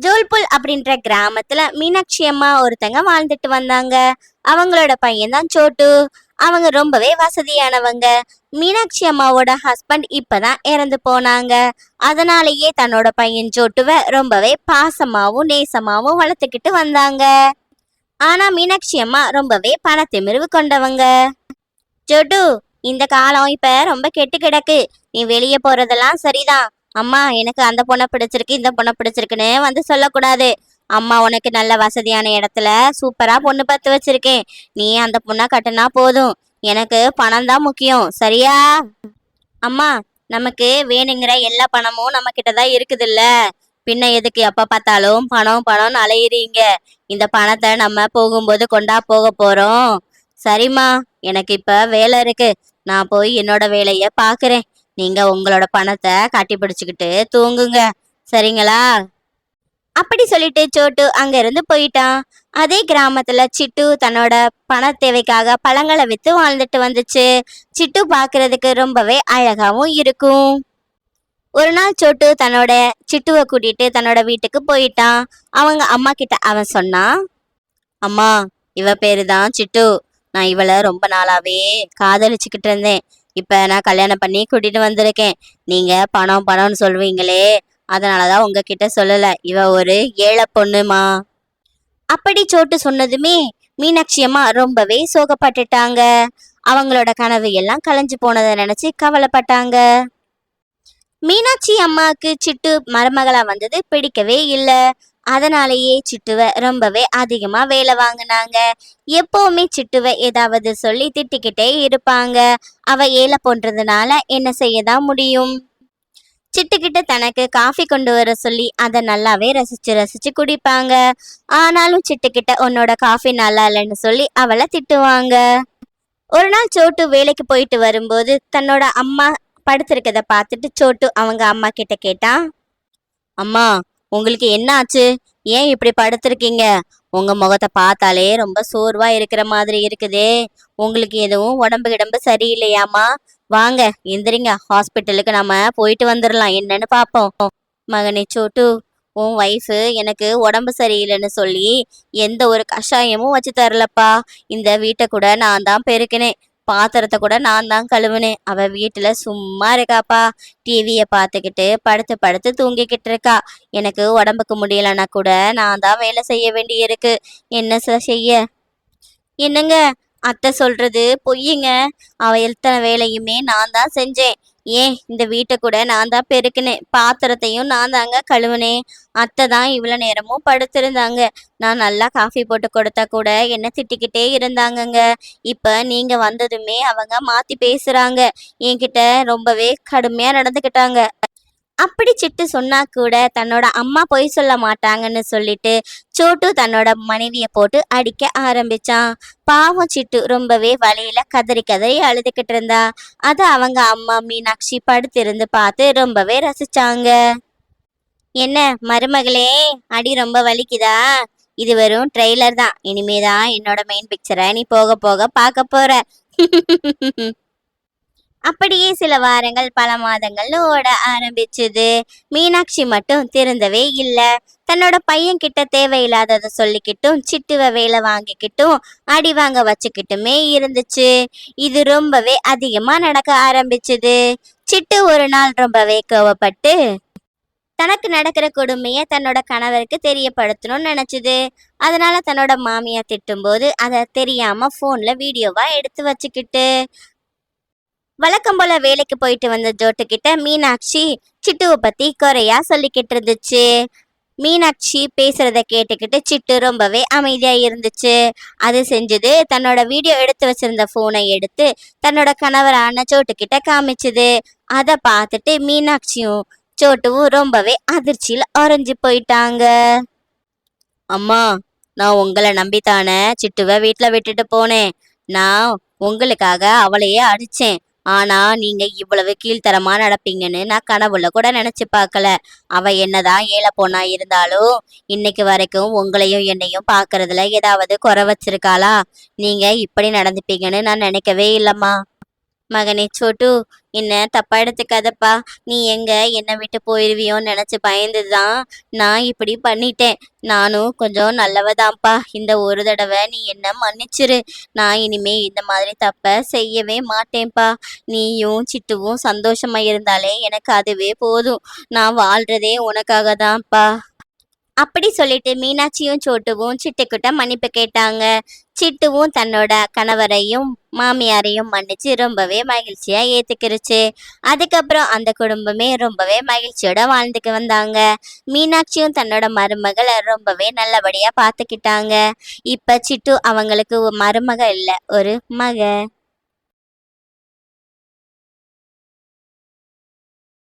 ஜோல்புல் அப்படின்ற கிராமத்துல மீனாட்சி அம்மா ஒருத்தங்க வாழ்ந்துட்டு வந்தாங்க. அவங்களோட பையன் தான் சோட்டு. அவங்க ரொம்பவே வசதியானவங்க. மீனாட்சி அம்மாவோட ஹஸ்பண்ட் இப்பதான் இறந்து போனாங்க. அதனாலேயே தன்னோட பையன் சோட்டுவை ரொம்பவே பாசமாவும் நேசமாவும் வளர்த்துக்கிட்டு வந்தாங்க. ஆனா மீனாட்சி அம்மா ரொம்பவே பணத்திமிருவு கொண்டவங்க. ஜோட்டு, இந்த காலம் இப்ப ரொம்ப கெட்டு கிடக்கு. நீ வெளியே போறதெல்லாம் சரிதான். அம்மா எனக்கு அந்த பொண்ணை பிடிச்சிருக்கு இந்த பொண்ணை பிடிச்சிருக்குன்னு வந்து சொல்லக்கூடாது. அம்மா உனக்கு நல்ல வசதியான இடத்துல சூப்பரா பொண்ணு பார்த்து வச்சிருக்கேன். நீ அந்த பொண்ணை கட்டுனா போதும். எனக்கு பணம் தான் முக்கியம், சரியா? அம்மா, நமக்கு வேணுங்கிற எல்லா பணமும் நம்ம கிட்டதான் இருக்குதுல்ல. பின்ன எதுக்கு எப்ப பார்த்தாலும் பணம் பணம்னு அலையுறீங்க? இந்த பணத்தை நம்ம போகும்போது கொண்டா போக போறோம். சரிம்மா, எனக்கு இப்ப வேலை இருக்கு. நான் போய் என்னோட வேலைய பாக்குறேன். நீங்க உங்களோட பணத்தை கட்டி பிடிச்சுக்கிட்டு தூங்குங்க, சரிங்களா? அப்படி சொல்லிட்டு சோட்டு அங்க இருந்து போயிட்டான். அதே கிராமத்துல சிட்டு தன்னோட பண தேவைக்காக பழங்களை வித்து வாழ்ந்துட்டு வந்துச்சு. சிட்டு பாக்குறதுக்கு ரொம்பவே அழகாவும் இருக்கும். ஒரு நாள் சோட்டு தன்னோட சிட்டுவை கூட்டிட்டு தன்னோட வீட்டுக்கு போயிட்டான். அவங்க அம்மா கிட்ட அவன் சொன்னான், அம்மா, இவ பேரு தான் சிட்டு. நான் இவளை ரொம்ப நாளாவே காதலிச்சுக்கிட்டு இருந்தேன். இப்ப நான் கல்யாணம் பண்ணி கூட்டிட்டு வந்திருக்கேன். நீங்க பணம் பணம்னு சொல்வீங்களே, அதனாலதான் உங்ககிட்ட சொல்லல. இவ ஒரு ஏழை பொண்ணுமா. அப்படி சோட்டு சொன்னதுமே மீனாட்சி அம்மா ரொம்பவே சோகப்பட்டுட்டாங்க. அவங்களோட கனவு எல்லாம் கலைஞ்சு போனதை நினைச்சு கவலைப்பட்டாங்க. மீனாட்சி அம்மாவுக்கு சிட்டு மருமகளா வந்தது பிடிக்கவே இல்லை. அதனாலேயே சிட்டுவை ரொம்பவே அதிகமா வேலை வாங்கினாங்க. எப்பவுமே சிட்டுவை ஏதாவது சொல்லி திட்டிக்கிட்டே இருப்பாங்க. அவ ஏழை போன்றதுனால என்ன செய்யதான் முடியும்? சிட்டுக்கிட்ட தனக்கு காஃபி கொண்டு வர சொல்லி அதை நல்லாவே ரசிச்சு ரசிச்சு குடிப்பாங்க. ஆனாலும் சிட்டுக்கிட்ட உன்னோட காஃபி நல்லா இல்லைன்னு சொல்லி அவளை திட்டுவாங்க. ஒரு நாள் சோட்டு வேலைக்கு போயிட்டு வரும்போது தன்னோட அம்மா படுத்திருக்கத பார்த்துட்டு சோட்டு அவங்க அம்மா கிட்ட கேட்டான், அம்மா, உங்களுக்கு என்ன ஆச்சு? ஏன் இப்படி படுத்திருக்கீங்க? உங்க முகத்தை பார்த்தாலே ரொம்ப சோர்வா இருக்கிற மாதிரி இருக்குதே. உங்களுக்கு எதுவும் உடம்பு கிடம்பு சரியில்லையாமா? வாங்க, எந்திரிங்க, ஹாஸ்பிட்டலுக்கு நம்ம போயிட்டு வந்துடலாம், என்னன்னு பார்ப்போம். மகனே சோட்டு, உன் ஒய்ஃபு எனக்கு உடம்பு சரியில்லைன்னு சொல்லி எந்த ஒரு கஷாயமும் வச்சு தரலப்பா. இந்த வீட்டை கூட நான் தான் பெருக்கினேன், பாத்திரத்தை கூட நான் தான் கழுவுனேன். அவ வீட்டுல சும்மா இருக்காப்பா. டிவியை பார்த்துக்கிட்டு படுத்து படுத்து தூங்கிக்கிட்டு இருக்கா. எனக்கு உடம்புக்கு முடியலன்னா கூட நான் தான் வேலை செய்ய வேண்டி இருக்கு. என்ன செய்ய? என்னங்க, அத்தை சொல்றது பொய்யுங்க. அவ எத்தனை வேலையுமே நான் தான் செஞ்சேன். ஏன், இந்த வீட்டை கூட நான் தான் பெருக்கினேன், பாத்திரத்தையும் நான் தாங்க கழுவுனேன். அத்தை தான் இவ்வளோ நேரமும் படுத்திருந்தாங்க. நான் நல்லா காஃபி போட்டு கொடுத்தா கூட என்ன திட்டிக்கிட்டே இருந்தாங்கங்க. இப்ப நீங்க வந்ததுமே அவங்க மாத்தி பேசுறாங்க. என்கிட்ட ரொம்பவே கடுமையா நடந்துக்கிட்டாங்க. அப்படி சிட்டு சொன்னா கூட தன்னோட அம்மா பொய் சொல்ல மாட்டாங்கன்னு சொல்லிட்டு சோட்டு தன்னோட மனைவிய போட்டு அடிக்க ஆரம்பிச்சான். பாவம் சிட்டு ரொம்பவே வழியில கதறி கதறி அழுதுகிட்டு இருந்தா. அத அவங்க அம்மா மீனாட்சி படுத்திருந்து பார்த்து ரொம்பவே ரசிச்சாங்க. என்ன மருமகளே, அடி ரொம்ப வலிக்குதா? இது வெறும் ட்ரெய்லர் தான். இனிமேதான் என்னோட மெயின் பிக்சரை நீ போக போக பார்க்க போற. அப்படியே சில வாரங்கள் பல மாதங்கள்னு ஓட ஆரம்பிச்சுது. மீனாட்சி மட்டும் திருந்தவே இல்லை. தன்னோட பையன் கிட்ட தேவையில்லாததை சொல்லிக்கிட்டும் சிட்டுவை வேலை வாங்கிக்கிட்டும் அடி வாங்க வச்சுக்கிட்டுமே இருந்துச்சு. இது ரொம்பவே அதிகமா நடக்க ஆரம்பிச்சுது. சிட்டு ஒரு நாள் ரொம்பவே கோவப்பட்டு தனக்கு நடக்கிற கொடுமைய தன்னோட கணவருக்கு தெரியப்படுத்தணும்னு நினைச்சுது. அதனால தன்னோட மாமியா திட்டும் போது அதை தெரியாம போன்ல வீடியோவா எடுத்து வச்சுக்கிட்டு வழக்கம் போல வேலைக்கு போயிட்டு வந்த ஜோட்டு கிட்ட மீனாட்சி சிட்டுவை பத்தி குறையா சொல்லிக்கிட்டு இருந்துச்சு. மீனாட்சி பேசுறத கேட்டுக்கிட்டு சிட்டு ரொம்பவே அமைதியா இருந்துச்சு. அது செஞ்சது தன்னோட வீடியோ எடுத்து வச்சிருந்த போனை எடுத்து தன்னோட கணவரான சோட்டு கிட்ட காமிச்சுது. அதை பார்த்துட்டு மீனாட்சியும் சோட்டுவும் ரொம்பவே அதிர்ச்சியில் உறைஞ்சு போயிட்டாங்க. அம்மா, நான் உங்களை நம்பித்தானே சிட்டுவை வீட்டுல விட்டுட்டு போனேன். நான் உங்களுக்காக அவளையே அடிச்சேன். ஆனா நீங்க இவ்வளவு கீழ்த்தரமா நடப்பீங்கன்னு நான் கனவுல கூட நினைச்சு பார்க்கல. அவ என்னதான் ஏழை பொண்ணா இருந்தாலும் இன்னைக்கு வரைக்கும் உங்களையும் என்னையும் பாக்குறதுல ஏதாவது குறை வச்சிருக்காளா? நீங்க இப்படி நடந்துப்பீங்கன்னு நான் நினைக்கவே இல்லம்மா. மகனே சோட்டு, என்ன தப்பா எடுத்துக்காதப்பா. நீ எங்க என்னை விட்டு போயிருவியோன்னு நினைச்சு பயந்துதான் நான் இப்படி பண்ணிட்டேன். நானும் கொஞ்சம் நல்லவதான்ப்பா. இந்த ஒரு தடவை நீ என்ன மன்னிச்சிரு. நான் இனிமே இந்த மாதிரி தப்ப செய்யவே மாட்டேன்ப்பா. நீயும் சிட்டுவும் சந்தோஷமா இருந்தாலே எனக்கு அதுவே போதும். நான் வாழ்றதே உனக்காக தான்ப்பா. அப்படி சொல்லிட்டு மீனாட்சியும் சோட்டுவும் சிட்டுக்கிட்ட மன்னிப்பு கேட்டாங்க. சிட்டுவும் தன்னோட கணவரையும் மாமியாரையும் மன்னிச்சு ரொம்பவே மகிழ்ச்சியா ஏத்துக்கிருச்சு. அதுக்கப்புறம் அந்த குடும்பமே ரொம்பவே மகிழ்ச்சியோட வாழ்ந்துக்கு வந்தாங்க. மீனாட்சியும் தன்னோட மருமகளை ரொம்பவே நல்லபடியா பாத்துக்கிட்டாங்க. இப்ப சிட்டு அவங்களுக்கு ஒரு மருமக இல்ல, ஒரு மக.